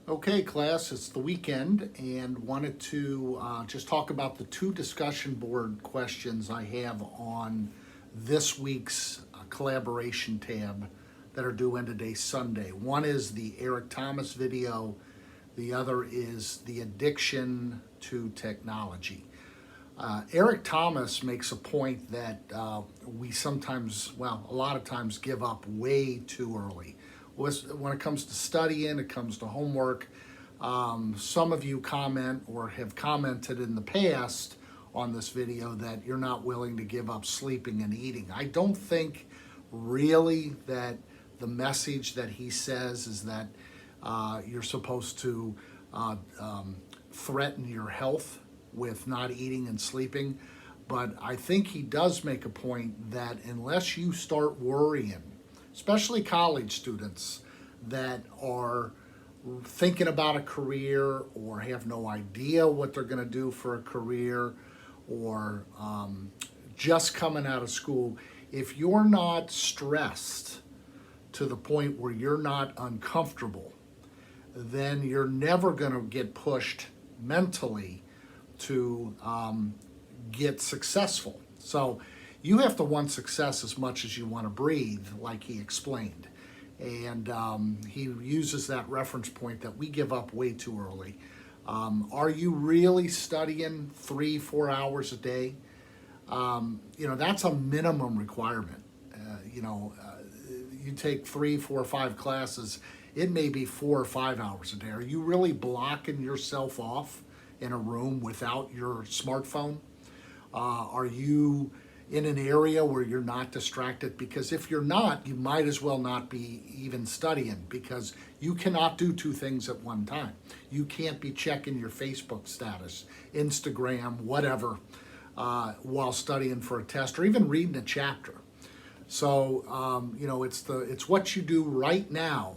Okay, class, it's the weekend and wanted to just talk about the two discussion board questions I have on this week's collaboration tab that are due in today, Sunday. One is the Eric Thomas video, the other is the addiction to technology. Eric Thomas makes a point that we sometimes, a lot of times give up way too early. When it comes to studying, it comes to homework. Some of you comment or have commented in the past on this video that you're not willing to give up sleeping and eating. I don't think really that the message that he says is that you're supposed to threaten your health with not eating and sleeping. But I think he does make a point that unless you start worrying, especially college students that are thinking about a career or have no idea what they're going to do for a career or just coming out of school, if you're not stressed to the point where you're not uncomfortable, then you're never going to get pushed mentally to get successful. So you have to want success as much as you want to breathe, like he explained. And he uses that reference point that we give up way too early. Are you really studying 3-4 hours a day? That's a minimum requirement. You take 3, 4, 5 classes, it may be 4 or 5 hours a day. Are you really blocking yourself off in a room without your smartphone? Are you in an area where you're not distracted? Because if you're not, you might as well not be even studying, because you cannot do two things at one time. You can't be checking your Facebook status, Instagram, whatever, while studying for a test or even reading a chapter. So, it's what you do right now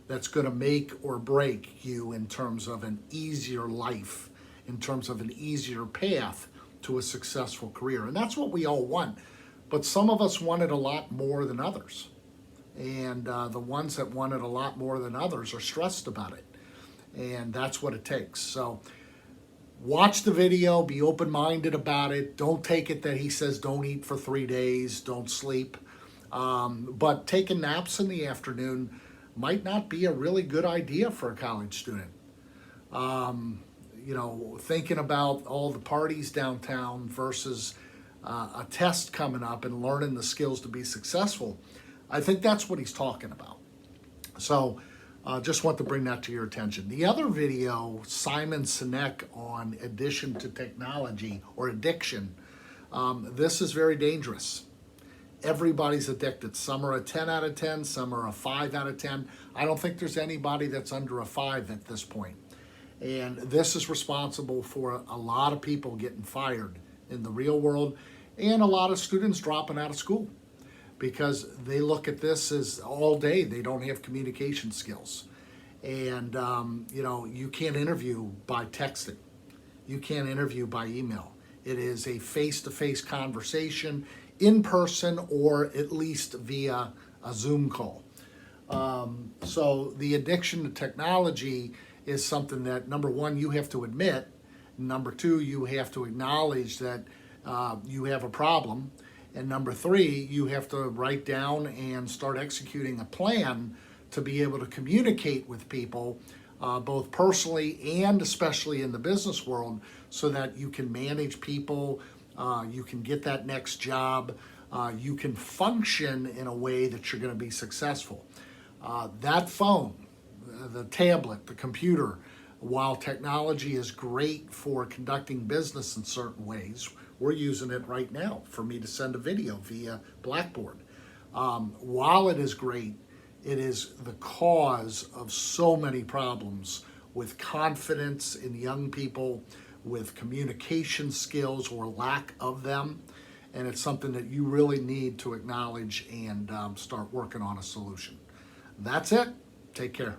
that's going to make or break you in terms of an easier life, in terms of an easier path to a successful career. And that's what we all want. But some of us want it a lot more than others. And the ones that want it a lot more than others are stressed about it. And that's what it takes. So watch the video, be open-minded about it. Don't take it that he says don't eat for 3 days, don't sleep. But taking naps in the afternoon might not be a really good idea for a college student. Thinking about all the parties downtown versus a test coming up and learning the skills to be successful, I think that's what he's talking about. So just want to bring that to your attention. The other video, Simon Sinek on addiction to technology or addiction, this is very dangerous. Everybody's addicted. Some are a 10 out of 10, some are a 5 out of 10. I don't think there's anybody that's under a 5 at this point. And this is responsible for a lot of people getting fired in the real world and a lot of students dropping out of school because they look at this as all day. They don't have communication skills. And, you can't interview by texting. You can't interview by email. It is a face-to-face conversation in person or at least via a Zoom call. So the addiction to technology is something that, number one, you have to admit. Number two, you have to acknowledge that you have a problem. And number three, you have to write down and start executing a plan to be able to communicate with people, both personally and especially in the business world, so that you can manage people, you can get that next job, you can function in a way that you're going to be successful. That phone, the tablet, the computer, while technology is great for conducting business in certain ways, we're using it right now for me to send a video via Blackboard. While it is great, it is the cause of so many problems with confidence in young people, with communication skills or lack of them. And it's something that you really need to acknowledge and start working on a solution. That's it. Take care.